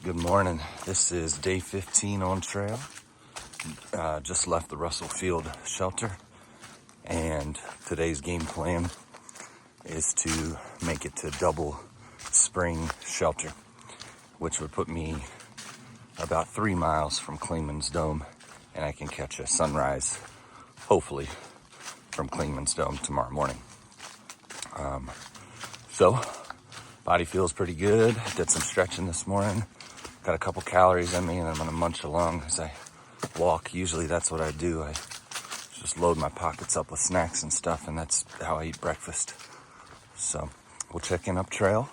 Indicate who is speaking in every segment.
Speaker 1: Good morning. This is day 15 on trail. Just left the Russell Field shelter, and today's game plan is to make it to Double Spring Shelter, which would put me about 3 miles from Clingman's Dome, and I can catch a sunrise, hopefully, from Clingman's Dome tomorrow morning. So, body feels pretty good. Did some stretching this morning. Got a couple calories in me, and I'm gonna munch along as I walk. Usually that's what I do. I just load my pockets up with snacks and stuff, and that's how I eat breakfast. So we'll check in up trail.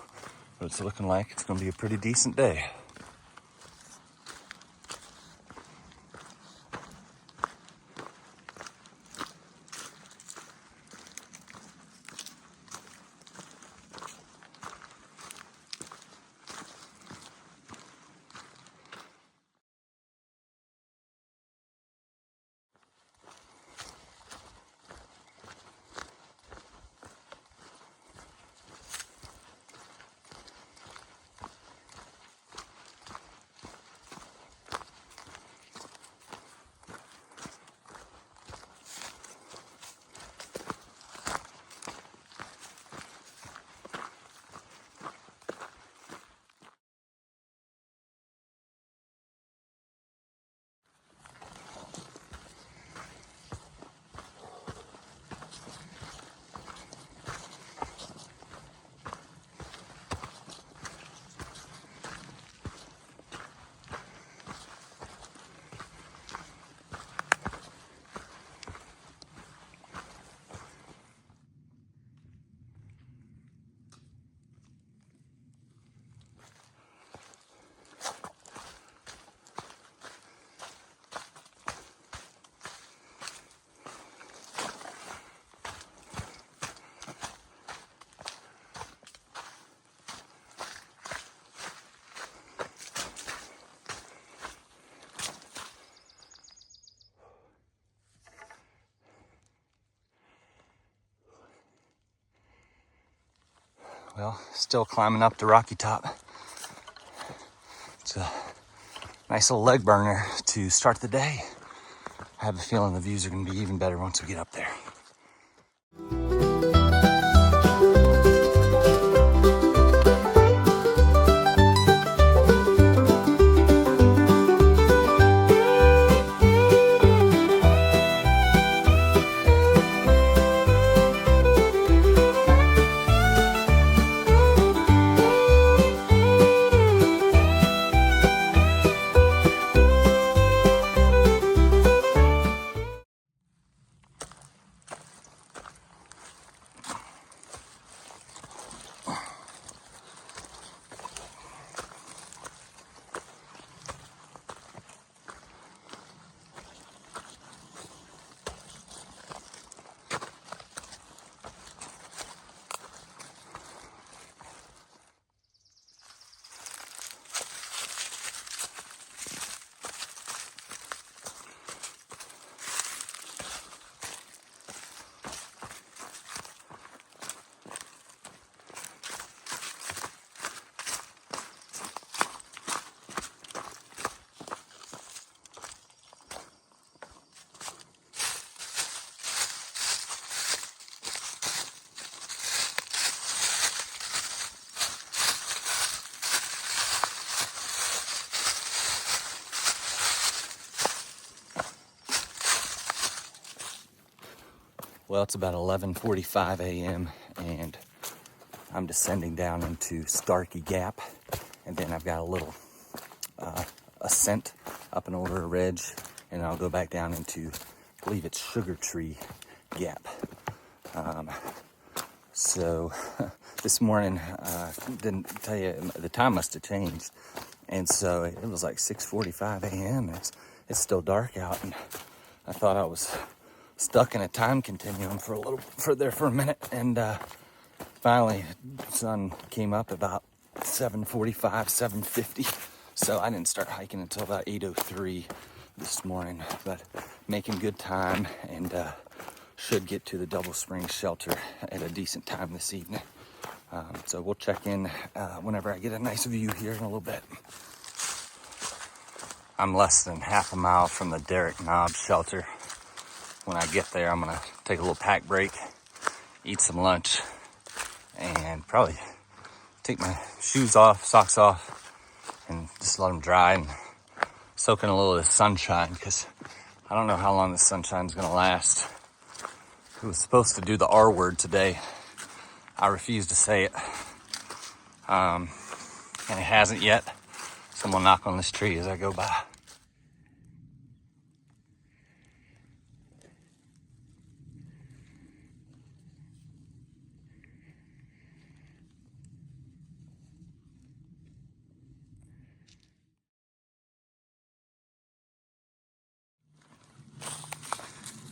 Speaker 1: But it's looking like it's gonna be a pretty decent day. Well, still climbing up to Rocky Top. It's a nice little leg burner to start the day. I have a feeling the views are going to be even better once we get up there. Well, it's about 11:45 a.m. and I'm descending down into Starkey Gap, and then I've got a little ascent up an older ridge, and I'll go back down into, I believe it's Sugar Tree Gap. So this morning, didn't tell you, the time must have changed, and so it was like 6:45 a.m. It's still dark out, and I thought I was stuck in a time continuum for a minute, and finally the sun came up about 7:45, 7:50, so I didn't start hiking until about 8:03 this morning, but making good time, and should get to the Double Spring Shelter at a decent time this evening. So we'll check in whenever I get a nice view here in a little bit. I'm less than half a mile from the Derek Knob shelter. When I get there, I'm gonna take a little pack break, eat some lunch, and probably take my shoes off, socks off, and just let them dry and soak in a little of the sunshine, because I don't know how long the sunshine's gonna last. It was supposed to do the R word today. I refuse to say it. And it hasn't yet. So I'm gonna knock on this tree as I go by.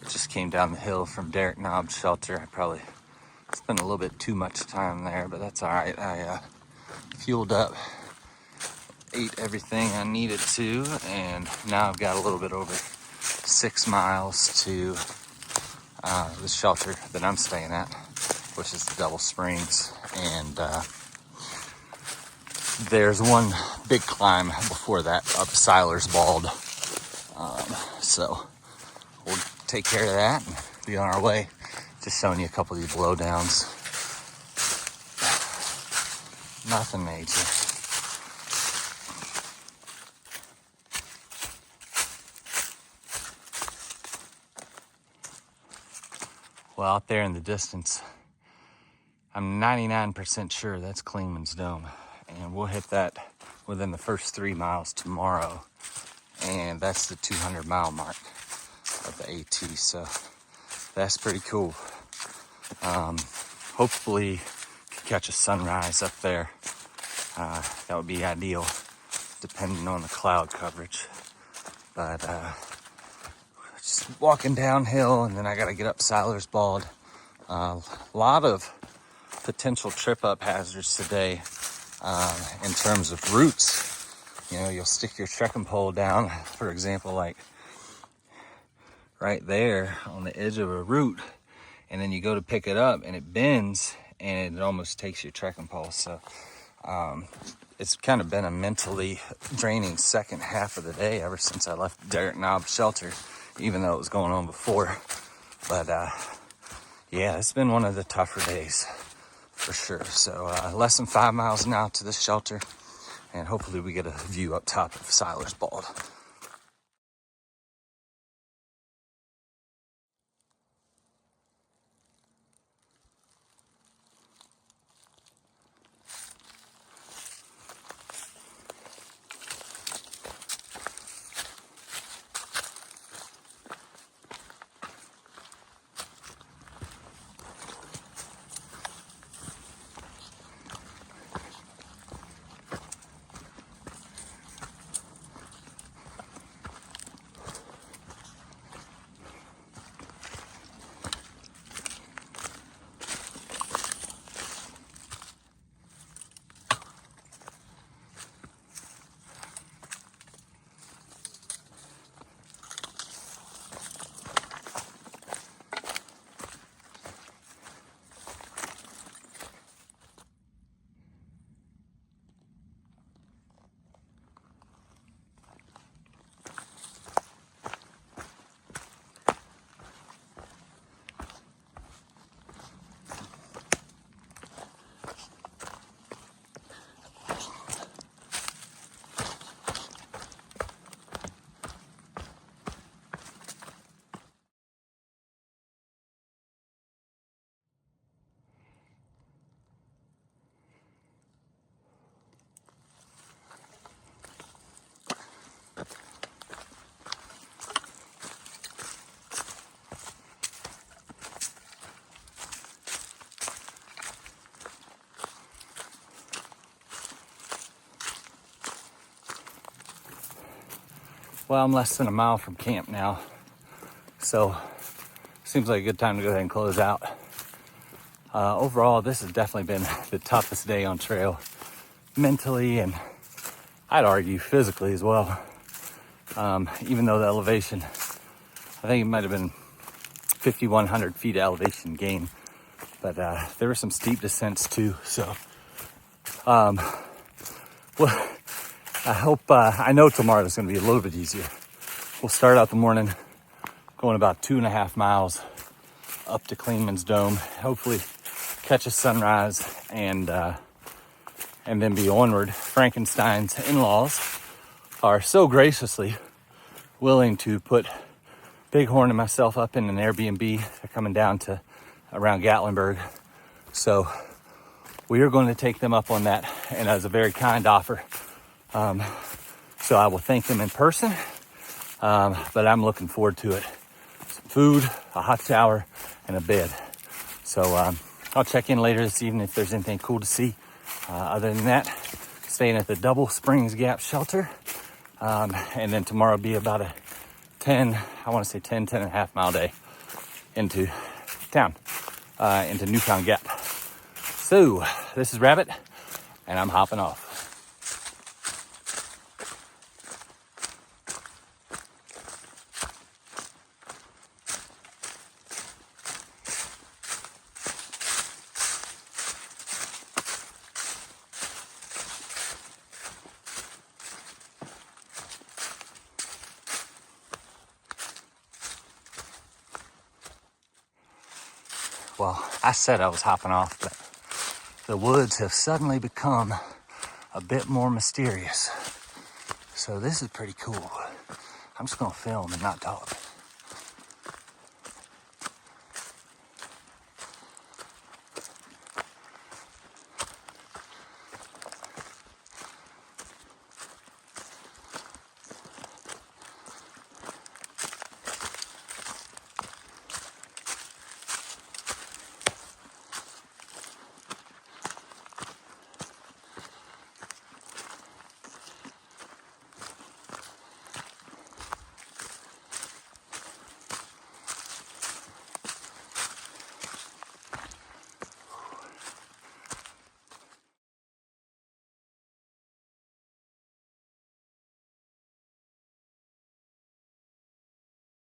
Speaker 1: Just came down the hill from Derek Knob shelter. I probably spent a little bit too much time there, but that's all right. I fueled up, ate everything I needed to, and now I've got a little bit over 6 miles to the shelter that I'm staying at, which is the Devil Springs. And there's one big climb before that up Siler's Bald. So we'll take care of that and be on our way. Just showing you a couple of these blowdowns. Nothing major. Well, out there in the distance, I'm 99% sure that's Clingman's Dome. And we'll hit that within the first 3 miles tomorrow. And that's the 200-mile mark of the AT. So that's pretty cool. Hopefully could catch a sunrise up there. That would be ideal, depending on the cloud coverage. But just walking downhill, and then I gotta get up Siler's Bald. A lot of potential trip up hazards today in terms of routes. You know, you'll stick your trekking pole down, for example, like right there on the edge of a route, and then you go to pick it up and it bends and it almost takes your trekking pole. So it's kind of been a mentally draining second half of the day ever since I left Derek Knob shelter, even though it was going on before. But yeah, it's been one of the tougher days for sure. So less than 5 miles now to this shelter, and hopefully we get a view up top of Siler's Bald. Well, I'm less than a mile from camp now, so seems like a good time to go ahead and close out. Overall, this has definitely been the toughest day on trail, mentally, and I'd argue physically as well. Even though the elevation, I think it might have been 5,100 feet of elevation gain, but there were some steep descents too. So, well, I know tomorrow is going to be a little bit easier. We'll start out the morning going about 2.5 miles up to Clingman's Dome. Hopefully catch a sunrise and then be onward. Frankenstein's in-laws are so graciously willing to put Bighorn and myself up in an Airbnb. They're coming down to around Gatlinburg. So we are going to take them up on that, and as a very kind offer. So I will thank them in person, but I'm looking forward to it. Some food, a hot shower, and a bed. So I'll check in later this evening if there's anything cool to see. Other than that, staying at the Double Springs Gap Shelter. And then tomorrow will be about a 10 and a half mile day into town, into Newfound Gap. So this is Rabbit, and I'm hopping off. Well, I said I was hopping off, but the woods have suddenly become a bit more mysterious. So this is pretty cool. I'm just gonna film and not talk.